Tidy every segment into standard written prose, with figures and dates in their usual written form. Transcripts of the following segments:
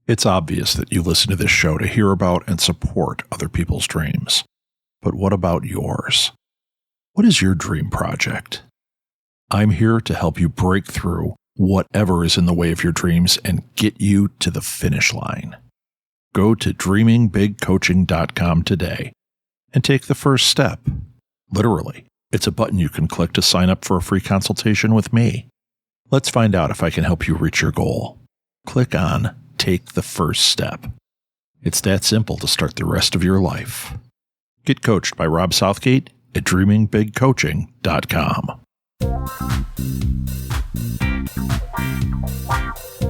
It's obvious that you listen to this show to hear about and support other people's dreams. But what about yours? What is your dream project? I'm here to help you break through whatever is in the way of your dreams and get you to the finish line. Go to dreamingbigcoaching.com today and take the first step. Literally, it's a button you can click to sign up for a free consultation with me. Let's find out if I can help you reach your goal. Click on Take the First Step. It's that simple to start the rest of your life. Get coached by Rob Southgate at dreamingbigcoaching.com.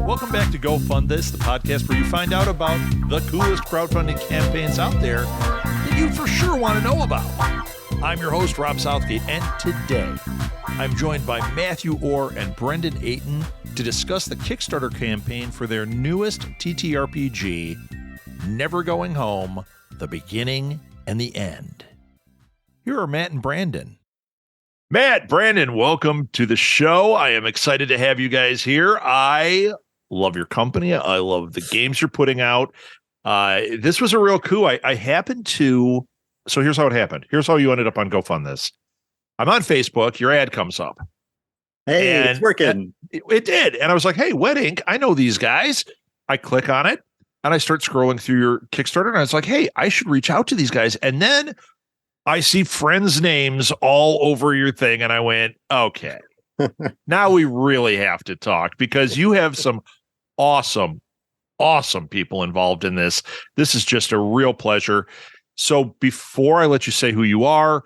Welcome back to Go Fund This, the podcast where you find out about the coolest crowdfunding campaigns out there that you for sure want to know about. I'm your host, Rob Southgate, and today I'm joined by Matthew Orr and Brendon Aten to discuss the Kickstarter campaign for their newest TTRPG, Never Going Home, The Beginning and the End. Here are Matt and Brendon. Matt, Brendon, welcome to the show. I am excited to have you guys here. I love your company. I love the games you're putting out. This was a real coup. I happened to... So here's how it happened. Here's how you ended up on Go Fund This. I'm on Facebook. Your ad comes up. Hey, it's working. It did. And I was like, hey, Wet Ink, I know these guys. I click on it and I start scrolling through your Kickstarter. And I was like, hey, I should reach out to these guys. And then I see friends' names all over your thing. And I went, okay, now we really have to talk because you have some awesome people involved in this. This is just a real pleasure. So before I let you say who you are,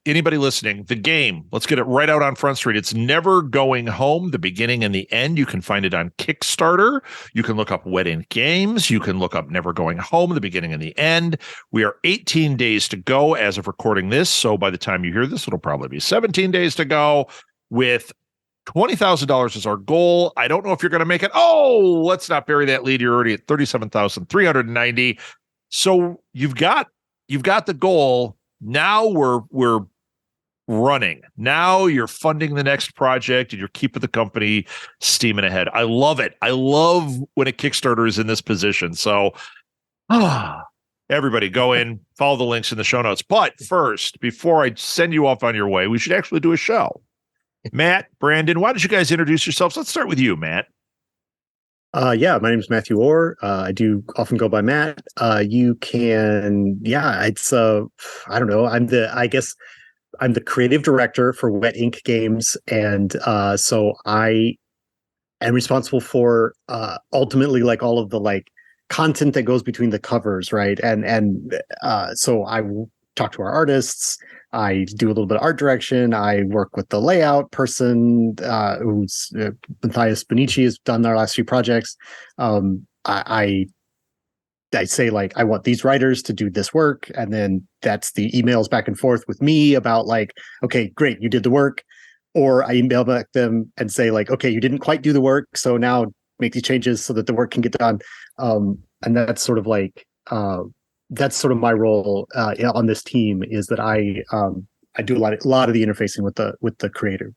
anybody listening, the game, let's get it right out on Front Street. It's Never Going Home, The Beginning and the End. You can find it on Kickstarter. You can look up Wet Ink Games. You can look up Never Going Home, The Beginning and the End. We are 18 days to go as of recording this. So by the time you hear this, it'll probably be 17 days to go with $20,000 is our goal. I don't know if you're going to make it. Oh, let's not bury that lead. You're already at 37,390. So you've got the goal. Now we're running. Now you're funding the next project and you're keeping the company steaming ahead. I love it. I love when a Kickstarter is in this position. So everybody go in, follow the links in the show notes. But first, before I send you off on your way, we should actually do a show. Matt, Brendon, why don't you guys introduce yourselves? Let's start with you, Matt. Yeah, my name is Matthew Orr. I do often go by Matt. You can, it's, I don't know. I'm the creative director for Wet Ink Games. And so I am responsible for ultimately like all of the like content that goes between the covers, right? And so I talk to our artists. I do a little bit of art direction. I work with the layout person, who's Matthias Bonici has done our last few projects. I say like, I want these writers to do this work. And then that's the emails back and forth with me about like, okay, great, you did the work. Or I email back them and say like, okay, you didn't quite do the work. So now make these changes so that the work can get done. And that's sort of like, that's sort of my role on this team is that I do a lot of the interfacing with the creative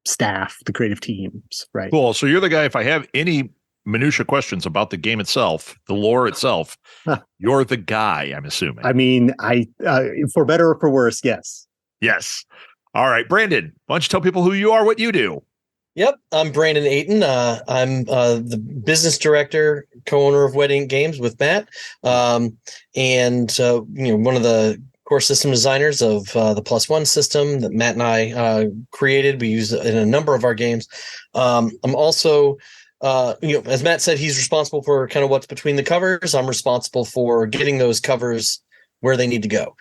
staff, the creative teams, right? Cool. So you're the guy. If I have any minutia questions about the game itself, the lore itself, you're the guy. I'm assuming. I mean, for better or for worse, yes. Yes. All right, Brendon. Why don't you tell people who you are, what you do? Yep, I'm Brendon Aten. I'm the business director, co-owner of Wet Ink Games with Matt, and one of the core system designers of the Plus One system that Matt and I created. We use it in a number of our games. I'm also, as Matt said, he's responsible for kind of what's between the covers. I'm responsible for getting those covers where they need to go.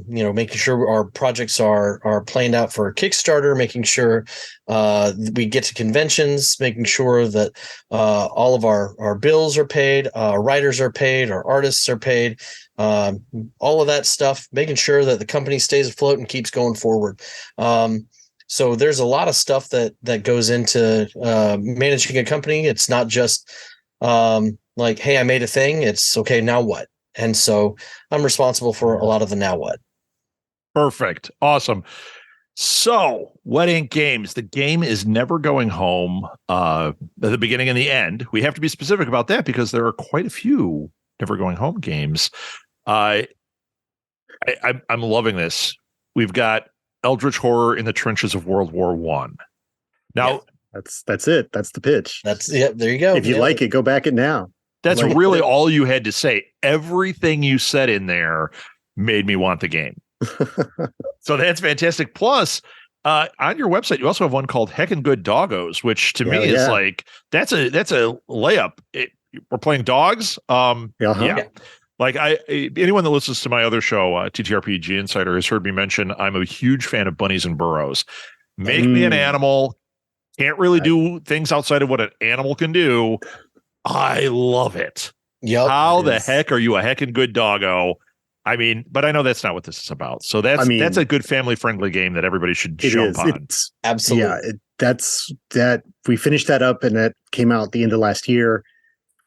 Making sure our projects are planned out for a Kickstarter, making sure we get to conventions, making sure that all of our bills are paid, our writers are paid, our artists are paid, all of that stuff, making sure that the company stays afloat and keeps going forward. So there's a lot of stuff that goes into managing a company. It's not just like, hey, I made a thing. It's okay, now what? And so I'm responsible for a lot of the now what. Perfect. Awesome. So, Wet Ink Games. The game is Never Going Home. At the beginning and the end. We have to be specific about that because there are quite a few Never Going Home games. I'm loving this. We've got Eldritch Horror in the Trenches of World War One. Now, that's it. That's the pitch. There you go. If you like it, go back it now. That's really all you had to say. Everything you said in there made me want the game. So that's fantastic. Plus, on your website, you also have one called Heckin' Good Doggos, which to me is like that's a layup. We're playing dogs. Yeah. Like anyone that listens to my other show, TTRPG Insider, has heard me mention I'm a huge fan of bunnies and burros. Make me an animal. Can't really do things outside of what an animal can do. I love it. Yep. How the heck are you a heckin' good doggo? I mean, but I know that's not what this is about. So that's a good family-friendly game that everybody should jump on. It's absolutely. Yeah, we finished that up, and that came out at the end of last year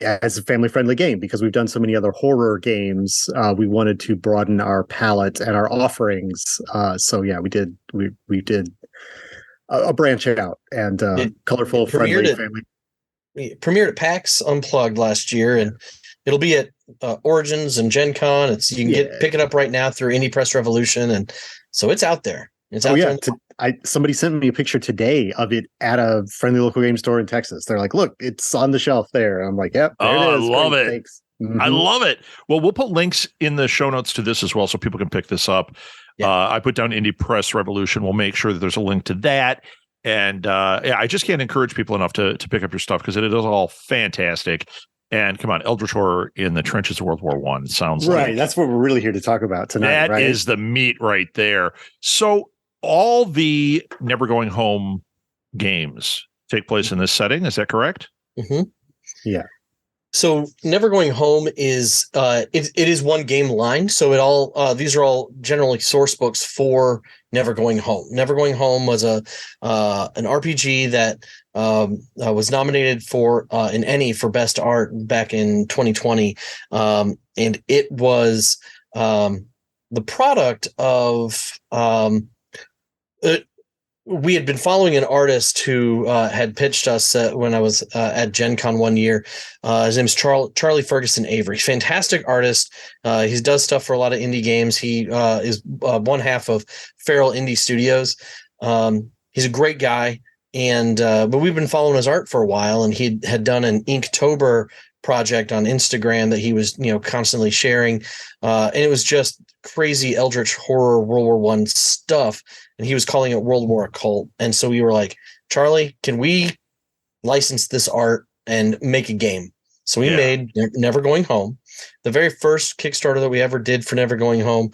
as a family-friendly game because we've done so many other horror games. We wanted to broaden our palette and our offerings. So yeah, we did a branch out and colorful, friendly family. It premiered at PAX Unplugged last year, and it'll be at Origins and Gen Con. You can pick it up right now through Indie Press Revolution, and so it's out there. It's out there. Somebody sent me a picture today of it at a friendly local game store in Texas. They're like, "Look, it's on the shelf there." I'm like, "Yep, there it is." I love it. Thanks. Mm-hmm. I love it. Well, we'll put links in the show notes to this as well, so people can pick this up. Yeah. I put down Indie Press Revolution. We'll make sure that there's a link to that. And I just can't encourage people enough to pick up your stuff because it is all fantastic. And come on, Eldritch Horror in the Trenches of World War One sounds right. That's what we're really here to talk about tonight. That is the meat right there. So all the Never Going Home games take place in this setting. Is that correct? Mm-hmm. Yeah. So Never Going Home is it is one game line. So these are all generally source books for Never Going Home. Never Going Home was an RPG that was nominated for an ENnie for Best Art back in 2020, and it was the product of we had been following an artist who had pitched us when I was at Gen Con one year. His name is Charlie Ferguson Avery. Fantastic artist. He does stuff for a lot of indie games. He is one half of Feral Indie Studios. He's a great guy. But we've been following his art for a while, and he had done an Inktober project on Instagram that he was, constantly sharing. And it was just crazy Eldritch Horror World War One stuff. And he was calling it World War Occult. And so we were like, Charlie, can we license this art and make a game? So we made Never Going Home. The very first Kickstarter that we ever did for Never Going Home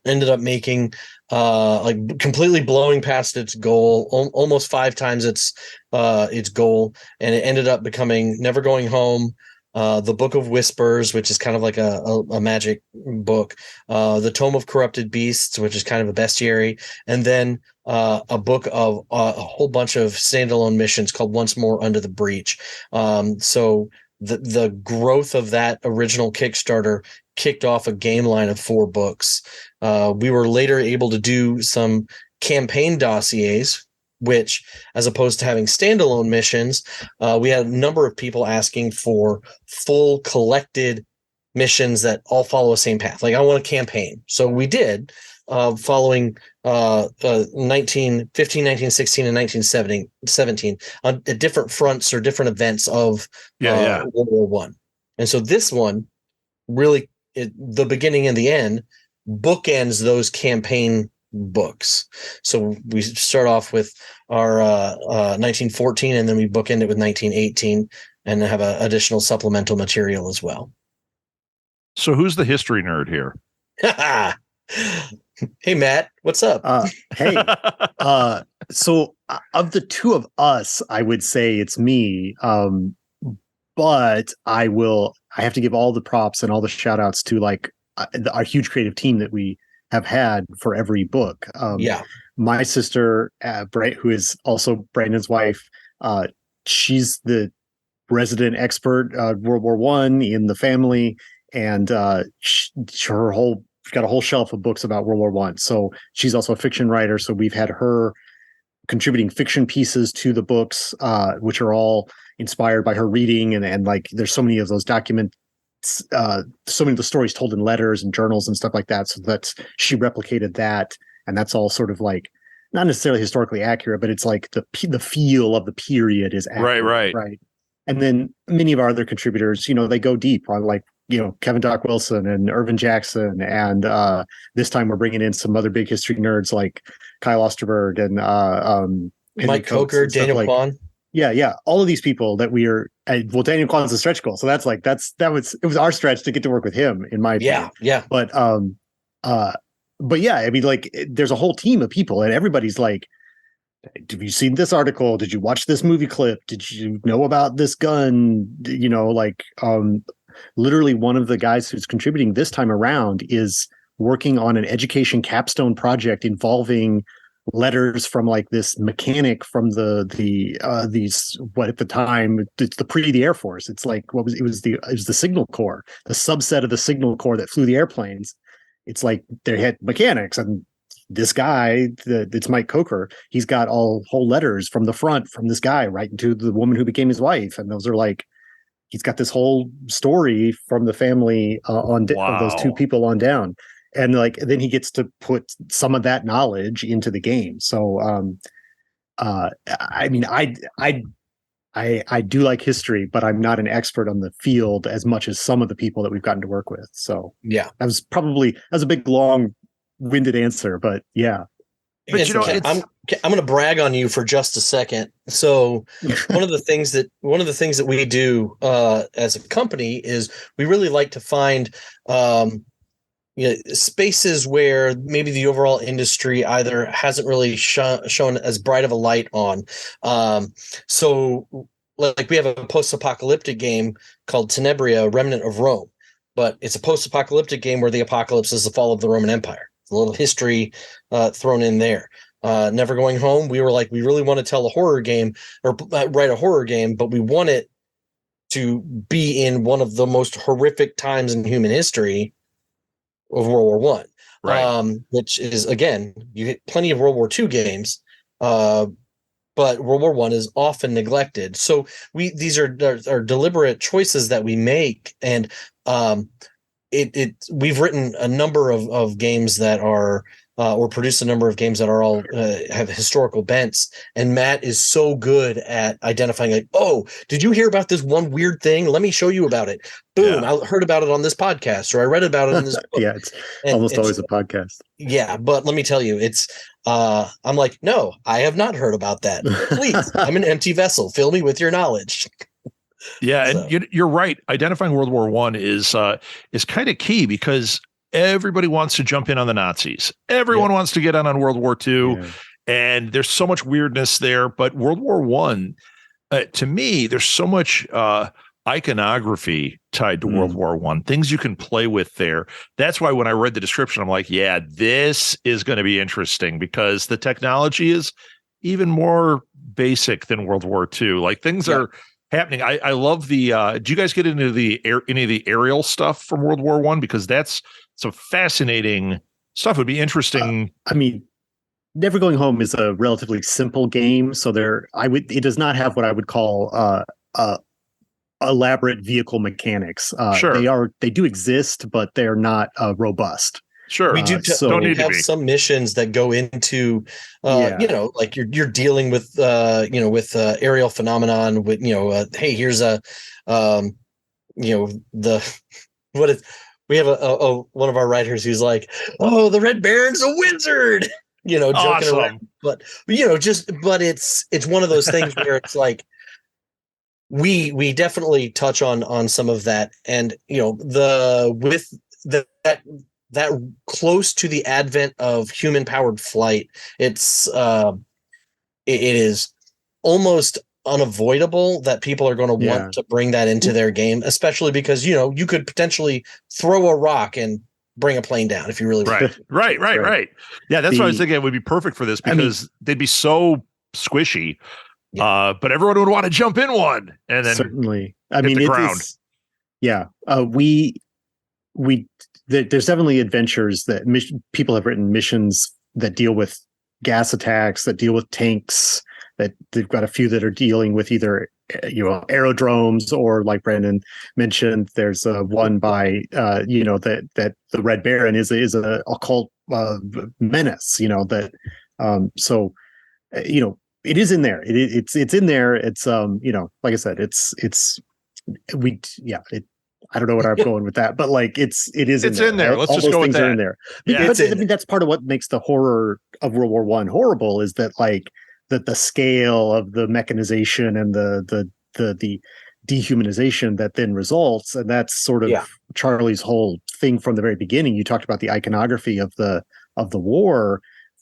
ended up making completely blowing past its goal, almost 5 times its goal. And it ended up becoming Never Going Home, the Book of Whispers, which is kind of like a magic book, the Tome of Corrupted Beasts, which is kind of a bestiary, and then a book of a whole bunch of standalone missions called Once More Under the Breach. So the growth of that original Kickstarter kicked off a game line of 4 books. We were later able to do some campaign dossiers, which, as opposed to having standalone missions, we had a number of people asking for full collected missions that all follow the same path. Like, I want a campaign. So we did, following 1915, 1916, and 1917 at different fronts or different events of World War One. And so this one really, the beginning and the end, bookends those campaign books. So we start off with our 1914, and then we bookend it with 1918, and have additional supplemental material as well. So who's the history nerd here? Hey, Matt, what's up? Hey, so of the two of us, I would say it's me. But I have to give all the props and all the shout outs to our huge creative team that we have had for every book. My sister, who is also Brandon's wife, she's the resident expert, World War One in the family, and her whole got a whole shelf of books about World War One. So she's also a fiction writer. So we've had her contributing fiction pieces to the books, which are all inspired by her reading. And like, there's so many of those documents, so many of the stories told in letters and journals and stuff like that. So she replicated that. And that's all sort of like, not necessarily historically accurate, but it's like the feel of the period is accurate. Right. And then many of our other contributors, they go deep on like, Kevin Doc Wilson and Irvin Jackson. And this time we're bringing in some other big history nerds like Kyle Osterberg and Mike Coker, Daniel Kwan. Yeah. All of these people that we are, Daniel Kwan's a stretch goal. So that's like, it was our stretch to get to work with him, in my opinion. Yeah. But yeah, I mean, like, there's a whole team of people and everybody's like, have you seen this article? Did you watch this movie clip? Did you know about this gun? Literally one of the guys who's contributing this time around is working on an education capstone project involving letters from like this mechanic from these what at the time it's the Air Force. It's like it was the Signal Corps, the subset of the Signal Corps that flew the airplanes. It's like they had mechanics, and this guy, it's Mike Coker, he's got whole letters from the front from this guy writing to the woman who became his wife, and those are like, he's got this whole story from the family of those two people on down, and like then he gets to put some of that knowledge into the game. So, I mean, I do like history, but I'm not an expert on the field as much as some of the people that we've gotten to work with. So yeah, that was a big long-winded answer, but yeah. But I'm going to brag on you for just a second. So one of the things that we do as a company is we really like to find spaces where maybe the overall industry either hasn't really shown as bright of a light on. So like we have a post-apocalyptic game called Tenebria, Remnant of Rome, but it's a post-apocalyptic game where the apocalypse is the fall of the Roman Empire. A little history thrown in there. Never Going Home, we were like, we really want to tell a horror game or write a horror game, but we want it to be in one of the most horrific times in human history of World War One. Right. Which is, again, you get plenty of World War II games, but World War One is often neglected. So these are deliberate choices that we make, and we've written a number of games that are or produced a number of games that are all have historical bents, and Matt is so good at identifying like, oh, did you hear about this one weird thing? Let me show you about it. Boom, yeah. I heard about it on this podcast, or I read about it in this book. Yeah, it's almost always a podcast. Yeah, but let me tell you, it's I'm like, no, I have not heard about that. Please, I'm an empty vessel. Fill me with your knowledge. Yeah, and you're right. Identifying World War One is kind of key because everybody wants to jump in on the Nazis. Everyone wants to get on World War II, and there's so much weirdness there. But World War One, to me, there's so much iconography tied to World War One. Things you can play with there. That's why when I read the description, I'm like, yeah, this is going to be interesting because the technology is even more basic than World War II. Like things are happening. I love the do you guys get into any of the aerial stuff from World War One? Because that's some fascinating stuff. It would be interesting. I mean, Never Going Home is a relatively simple game, so it does not have what I would call elaborate vehicle mechanics. Sure. They do exist, but they're not robust. Sure. We do have some missions that go into, like you're dealing with, with aerial phenomenon with, hey, here's we have a one of our writers who's like, oh, the Red Baron's a wizard, joking around. But, but it's one of those things where it's like, we definitely touch on some of that. And, that close to the advent of human powered flight, it is almost unavoidable that people are going to want to bring that into their game, especially because, you could potentially throw a rock and bring a plane down if you really want. Right. Yeah. That's why I was thinking it would be perfect for this because they'd be so squishy, but everyone would want to jump in one and then certainly, hit the ground. We there's definitely adventures that people have written missions that deal with gas attacks, that deal with tanks, that they've got a few that are dealing with either aerodromes, or like Brendon mentioned, there's one by that the Red Baron is a occult menace, so it is in there. It's in there. It's like I said, I don't know where I'm going with that, but like it is in there. Let's all just those go with things that. are in there. Yeah. But I mean, that's part of what makes the horror of World War I horrible, is that like that the scale of the mechanization and the dehumanization that then results, and that's sort of Charlie's whole thing from the very beginning. You talked about the iconography of the war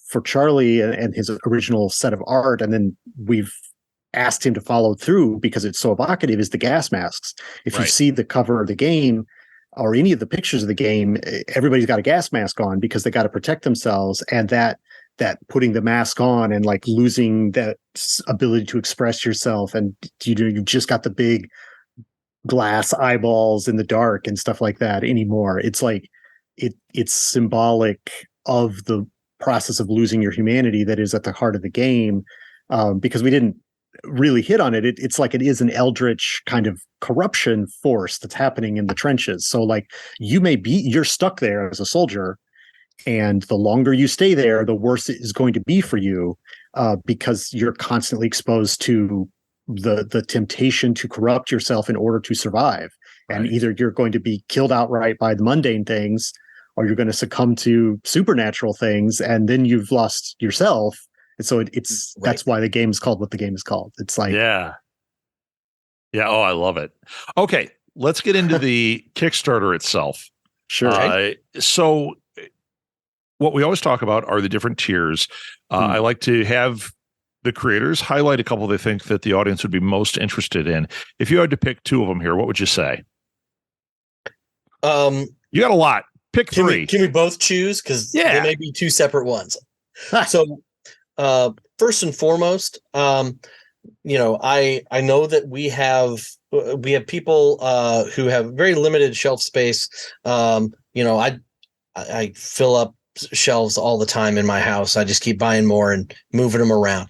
for Charlie and his original set of art, and then we've asked him to follow through because it's so evocative, is the gas masks. If you see the cover of the game or any of the pictures of the game, everybody's got a gas mask on because they got to protect themselves, and that putting the mask on and like losing that ability to express yourself, and you've just got the big glass eyeballs in the dark and stuff like that anymore. It's like it's symbolic of the process of losing your humanity that is at the heart of the game, because we didn't really hit on it. It's like it is an eldritch kind of corruption force that's happening in the trenches. So like you're stuck there as a soldier, and the longer you stay there, the worse it is going to be for you, because you're constantly exposed to the temptation to corrupt yourself in order to survive. And either you're going to be killed outright by the mundane things, or you're going to succumb to supernatural things, and then you've lost yourself. And so that's why the game is called what the game is called. It's like, yeah. Oh, I love it. Okay, let's get into the Kickstarter itself. Sure. So what we always talk about are the different tiers. I like to have the creators highlight a couple they think that the audience would be most interested in. If you had to pick two of them here, what would you say? You got a lot. Pick three. Can we both choose? Because they may be two separate ones. So first and foremost, I know that we have people who have very limited shelf space. I fill up shelves all the time in my house. I just keep buying more and moving them around.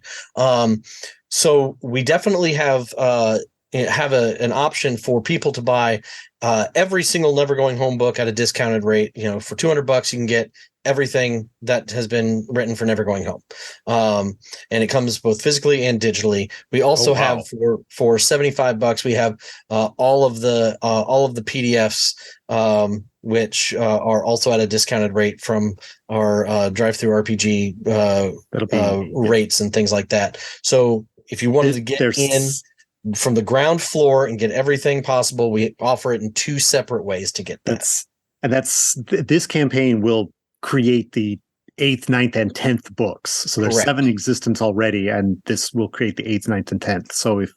So we definitely have an option for people to buy every single Never Going Home book at a discounted rate. For $200, you can get everything that has been written for Never Going Home. And it comes both physically and digitally. We also have for $75, we have all of the PDFs, which are also at a discounted rate from our drive-through RPG rates and things like that. So if you wanted to get in from the ground floor and get everything possible, we offer it in two separate ways to get that. This campaign will create the 8th, 9th, and 10th books. So there's 7 in existence already, and this will create the 8th, 9th, and 10th. So if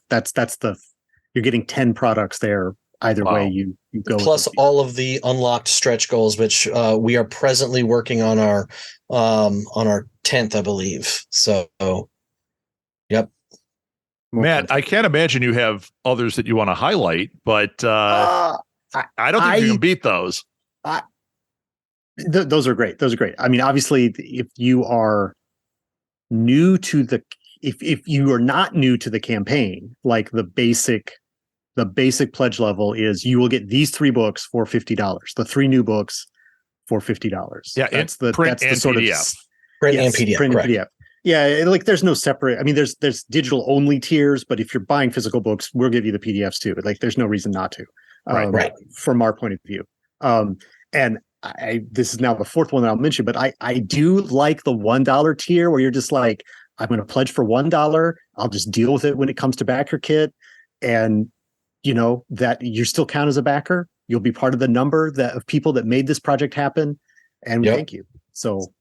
you're getting 10 products there either way you go. Plus all of the unlocked stretch goals, which we are presently working on our 10th, I believe. So, yep. Matt, I can't imagine you have others that you want to highlight, but I don't think you can beat those. Those are great. I mean, obviously, if you are new to if you are not new to the campaign, like the basic pledge level is you will get these 3 books for $50. The 3 new books for $50. Yeah, that's the print and PDF. Print and PDF. Print and PDF. Yeah, like there's no separate. I mean, there's digital only tiers, but if you're buying physical books, we'll give you the PDFs too. Like, there's no reason not to. Right. From our point of view. And this is now the 4th one that I'll mention, but I do like the $1 tier where you're just like, I'm going to pledge for $1. I'll just deal with it when it comes to backer kit, and that you still count as a backer. You'll be part of the number of people that made this project happen, and we thank you. So,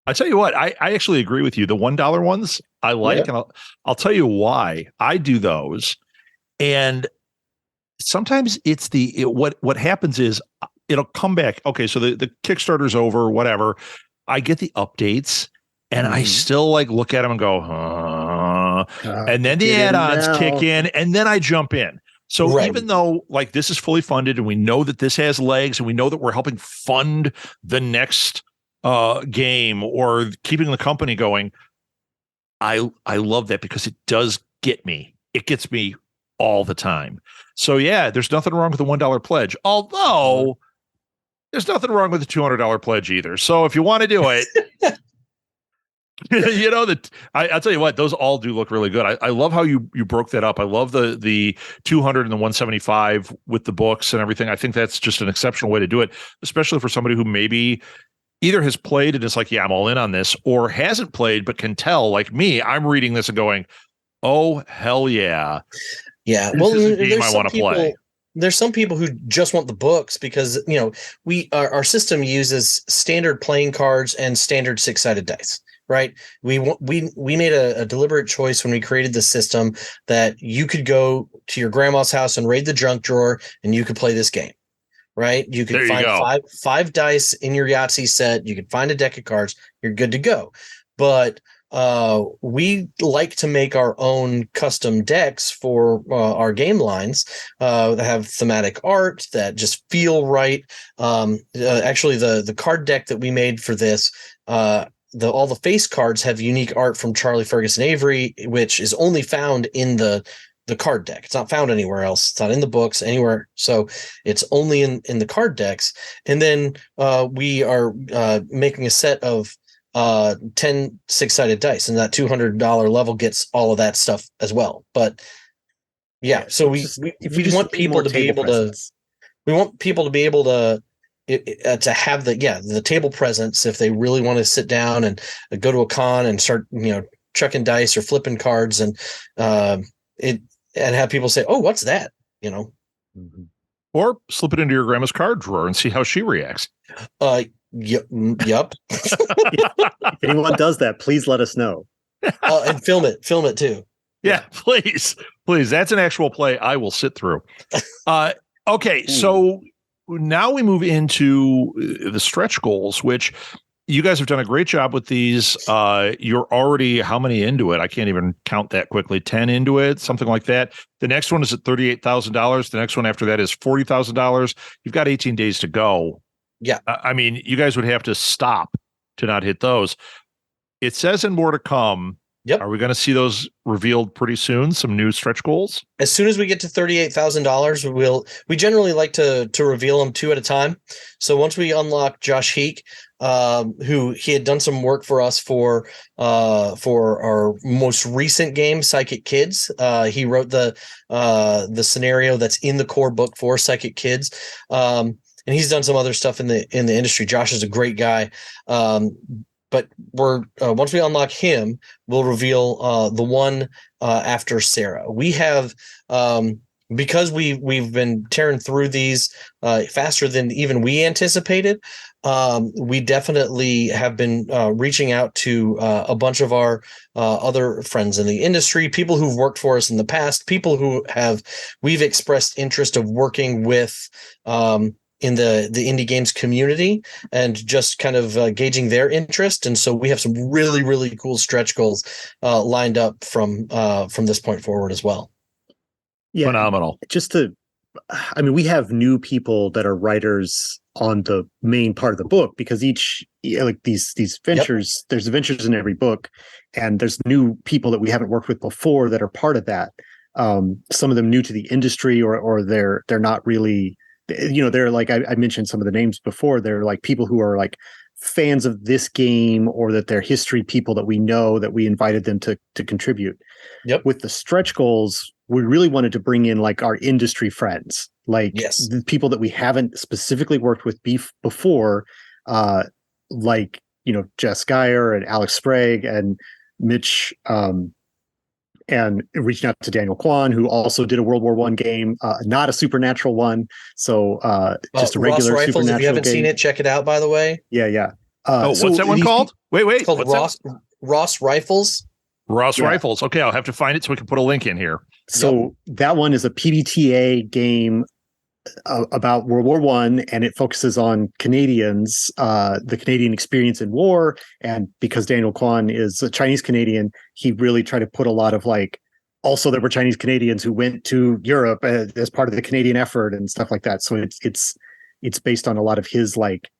I tell you what, I actually agree with you. The $1 ones I like, and I'll tell you why I do those. And sometimes it's what happens is it'll come back. Okay, so the Kickstarter's over, whatever. I get the updates, and I still look at them and go, and then the add-ons kick in, and then I jump in. So Right. even though like this is fully funded and we know that this has legs and we know that we're helping fund the next game or keeping the company going, I love that because it does get me. It gets me all the time. So yeah, there's nothing wrong with the $1 pledge. Although there's nothing wrong with the $200 pledge either. So if you want to do it, you know that I'll tell you what, those all do look really good. I love how you broke that up. I love the 200 and the 175 with the books and everything. I think that's just an exceptional way to do it, especially for somebody who maybe either has played and is like, yeah, I'm all in on this, or hasn't played but can tell, like me, I'm reading this and going, oh hell yeah. Yeah. This Well, is a game there's I some want to play. there's some people who just want the books because, you know, our system uses standard playing cards and standard 6-sided dice. Right. We made a deliberate choice when we created the system that you could go to your grandma's house and raid the junk drawer and you could play this game. Right. You could There you find go. five dice in your Yahtzee set. You could find a deck of cards. You're good to go. But we like to make our own custom decks for our game lines that have thematic art that just feel right. Actually, the card deck that we made for this, all the face cards have unique art from Charlie Ferguson Avery, which is only found in the card deck. It's not found anywhere else. It's not in the books anywhere. So it's only in the card decks. And then we are making a set of 10 6-sided dice, and that $200 level gets all of that stuff as well. But yeah, so we want people to be able to. We want people to be able to have the table presence if they really want to sit down and go to a con and start chucking dice or flipping cards and have people say, "Oh, what's that?" Mhm. Or slip it into your grandma's card drawer and see how she reacts. Yep. If anyone does that, please let us know. And film it too. Yeah, please. That's an actual play I will sit through. Okay, so now we move into the stretch goals, which you guys have done a great job with these. You're already how many into it? I can't even count that quickly. 10 into it, something like that. The next one is at $38,000. The next one after that is $40,000. You've got 18 days to go. Yeah. I mean, you guys would have to stop to not hit those. It says in more to come. Yep. Are we going to see those revealed pretty soon? Some new stretch goals? As soon as we get to $38,000, we generally like to reveal them 2 at a time. So once we unlock Josh Heek, who he had done some work for us for our most recent game, Psychic Kids. He wrote the scenario that's in the core book for Psychic Kids. And he's done some other stuff in the industry. Josh is a great guy. But we're once we unlock him, we'll reveal the one after Sarah. We have because we've been tearing through these faster than even we anticipated. We definitely have been reaching out to a bunch of our other friends in the industry, people who've worked for us in the past, people who we've expressed interest of working with. In the indie games community and just kind of gauging their interest. And so we have some really, really cool stretch goals lined up from this point forward as well. Yeah. Phenomenal. We have new people that are writers on the main part of the book because these ventures, There's adventures in every book and there's new people that we haven't worked with before that are part of that. Some of them new to the industry or they're not really, they're like, I mentioned some of the names before. They're like people who are like fans of this game or that they're history people that we know that we invited them to contribute. Yep. With the stretch goals, we really wanted to bring in like our industry friends, like the people that we haven't specifically worked with before, like, Jess Geyer and Alex Sprague and Mitch, and reaching out to Daniel Kwan, who also did a World War I game, not a supernatural one. So just a regular Ross Rifles, supernatural if you haven't game. seen it, check it out, by the way. Yeah. What's that one called? Wait. It's called Ross Rifles. Ross Rifles. Okay, I'll have to find it so we can put a link in here. So that one is a PBTA game about World War I, and it focuses on Canadians, the Canadian experience in war. And because Daniel Kwan is a Chinese Canadian, he really tried to put a lot of like also there were Chinese Canadians who went to Europe as part of the Canadian effort and stuff like that. So it's based on a lot of his like,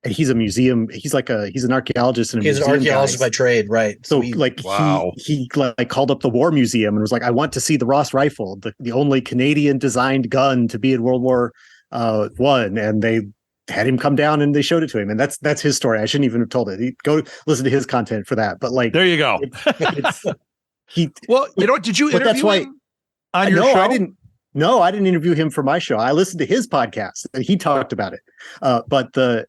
and he's a museum. He's an archaeologist and a He's an museum archaeologist guy. by trade, right? So like wow. he like called up the War Museum and was like, I want to see the Ross rifle, the only Canadian designed gun to be in World War One, and they had him come down and they showed it to him, and that's his story. I shouldn't even have told it. Go listen to his content for that. But like, There you go. it's he. Well, you know what? Did you But interview that's why him on your no, show? I didn't. No, I didn't interview him for my show. I listened to his podcast and he talked about it. But the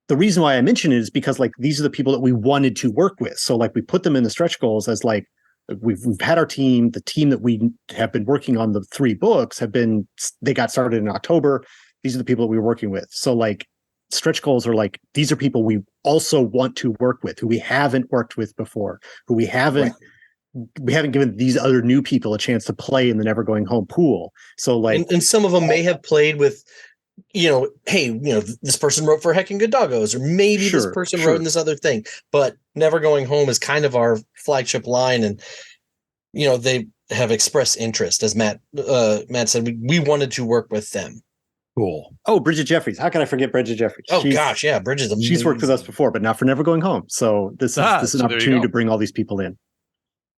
reason why I mention it is because like these are the people that we wanted to work with. So like we put them in the stretch goals as like we've had our team, the team that we have been working on the 3 books they got started in October. These are the people that we were working with. So like stretch goals are like, these are people we also want to work with, who we haven't worked with before, who we haven't given these other new people a chance to play in the Never Going Home pool. So like, and some of them may have played with, hey, this person wrote for Heckin' Good Doggos, or maybe this person wrote in this other thing, but Never Going Home is kind of our flagship line. And, they have expressed interest, as Matt said, we wanted to work with them. Cool. Oh, Bridget Jeffries. How can I forget Bridget Jeffries? Oh gosh. Yeah. Bridget's amazing. She's worked with us before, but not for Never Going Home. So this is an opportunity to bring all these people in.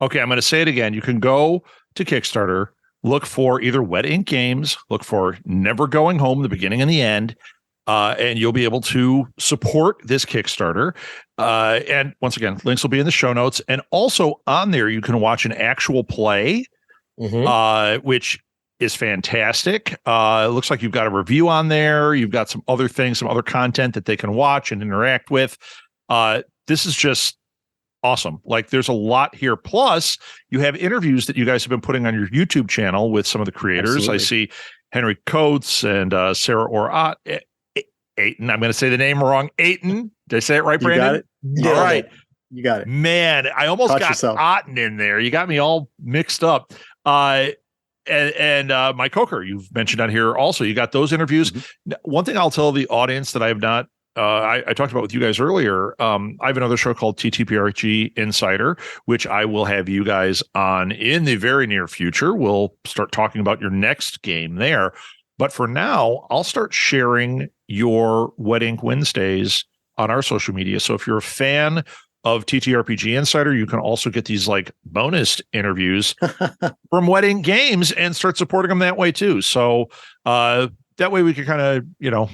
Okay. I'm going to say it again. You can go to Kickstarter, look for either Wet Ink Games, look for Never Going Home, the beginning and the end, and you'll be able to support this Kickstarter. And once again, links will be in the show notes. And also on there, you can watch an actual play, which is fantastic. It looks like you've got a review on there. You've got some other things, some other content that they can watch and interact with. This is just awesome. Like there's a lot here. Plus you have interviews that you guys have been putting on your YouTube channel with some of the creators. Absolutely. I see Henry Coates and Sarah or Aten. I'm going to say the name wrong. Aten. Did I say it right, Brandon? You got it. All right. You got it. Man, I almost got Aten in there. You got me all mixed up. And Mike Coker, you've mentioned on here also. You got those interviews. Mm-hmm. One thing I'll tell the audience that I have not, I talked about with you guys earlier. I have another show called TTRPG Insider, which I will have you guys on in the very near future. We'll start talking about your next game there. But for now, I'll start sharing your Wet Ink Wednesdays on our social media. So if you're a fan of TTRPG Insider, you can also get these like bonus interviews from Wet Ink Games and start supporting them that way too. So that way we can kind of,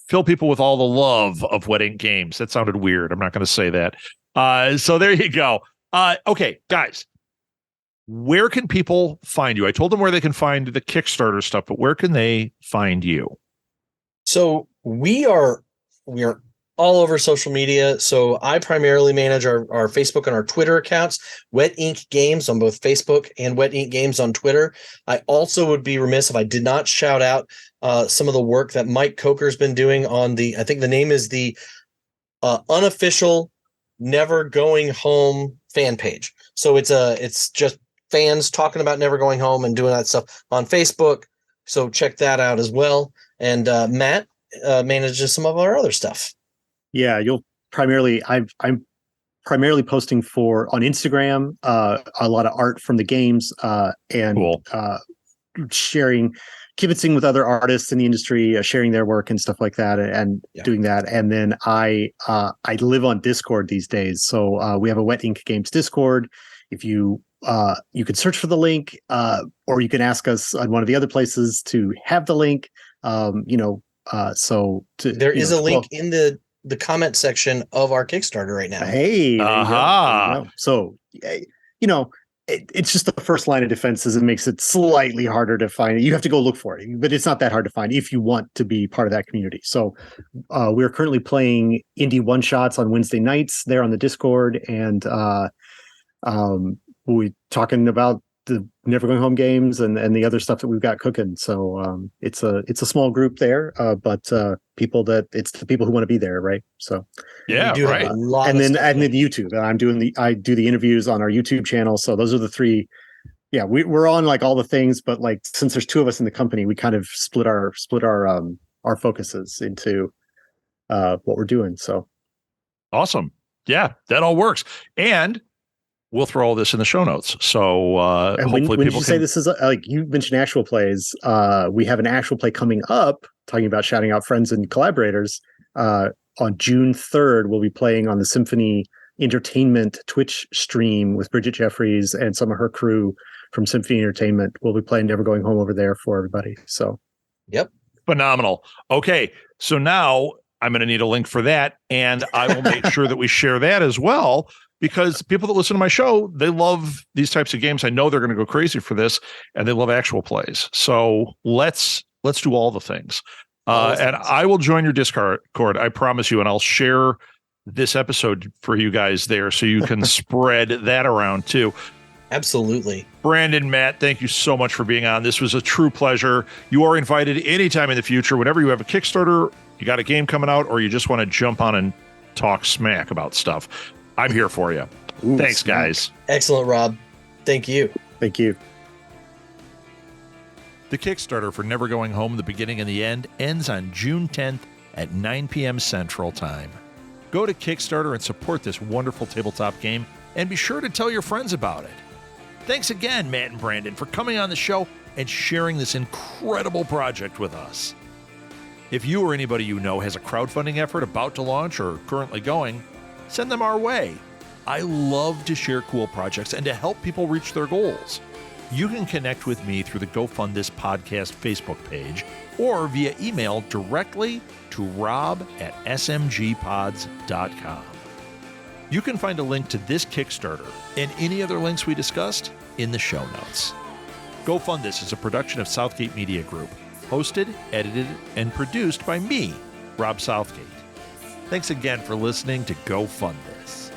fill people with all the love of Wet Ink Games. That sounded weird. I'm not going to say that. So there you go. Okay, guys, where can people find you? I told them where they can find the Kickstarter stuff, but where can they find you? So we are all over social media. So I primarily manage our Facebook and our Twitter accounts, Wet Ink Games on both Facebook and Wet Ink Games on Twitter. I also would be remiss if I did not shout out some of the work that Mike Coker's been doing on I think the name is the unofficial Never Going Home fan page. So it's just fans talking about Never Going Home and doing that stuff on Facebook. So check that out as well. And Matt manages some of our other stuff. Yeah, I'm primarily posting on Instagram a lot of art from the games and cool. Sharing, kibitzing with other artists in the industry, sharing their work and stuff like that, and doing that. And then I live on Discord these days, so we have a Wet Ink Games Discord. If you could search for the link, or you can ask us on one of the other places to have the link. There is a link in the comment section of our Kickstarter right now. Hey, there you go. So, it's just the first line of defenses. It makes it slightly harder to find. You have to go look for it, but it's not that hard to find if you want to be part of that community. So we're currently playing indie one-shots on Wednesday nights there on the Discord, and we're talking about the Never Going Home games and the other stuff that we've got cooking. So it's a small group there, but it's the people who want to be there, right? So yeah, right. And then YouTube, I do the interviews on our YouTube channel. So those are the three. Yeah, we're on like all the things, but like since there's 2 of us in the company, we kind of split our focuses into what we're doing. So awesome. Yeah, that all works. And we'll throw all this in the show notes. So And hopefully when people you say can. this is like you mentioned actual plays, we have an actual play coming up talking about shouting out friends and collaborators. On June 3rd, we'll be playing on the Symphony Entertainment Twitch stream with Bridget Jeffries and some of her crew from Symphony Entertainment. We'll be playing Never Going Home over there for everybody. So, Yep. Phenomenal. Okay, so now I'm going to need a link for that, and I will make sure that we share that as well, because people that listen to my show, they love these types of games. I know they're going to go crazy for this, and they love actual plays. So let's do all the things. And I will join your Discord, I promise you, and I'll share this episode for you guys there so you can spread that around too. Absolutely. Brendon, Matt, thank you so much for being on. This was a true pleasure. You are invited anytime in the future, whenever you have a Kickstarter, you got a game coming out, or you just want to jump on and talk smack about stuff. I'm here for you. ooh, Thanks, guys. Excellent, Rob. Thank you. Thank you. The Kickstarter for Never Going Home, The Beginning and the End ends on June 10th at 9 p.m. Central Time. Go to Kickstarter and support this wonderful tabletop game, and be sure to tell your friends about it. Thanks again, Matt and Brendon, for coming on the show and sharing this incredible project with us. If you or anybody you know has a crowdfunding effort about to launch or currently going, send them our way. I love to share cool projects and to help people reach their goals. You can connect with me through the Go Fund This Podcast Facebook page or via email directly to rob@smgpods.com. You can find a link to this Kickstarter and any other links we discussed in the show notes. Go Fund This is a production of Southgate Media Group, hosted, edited, and produced by me, Rob Southgate. Thanks again for listening to Go Fund This.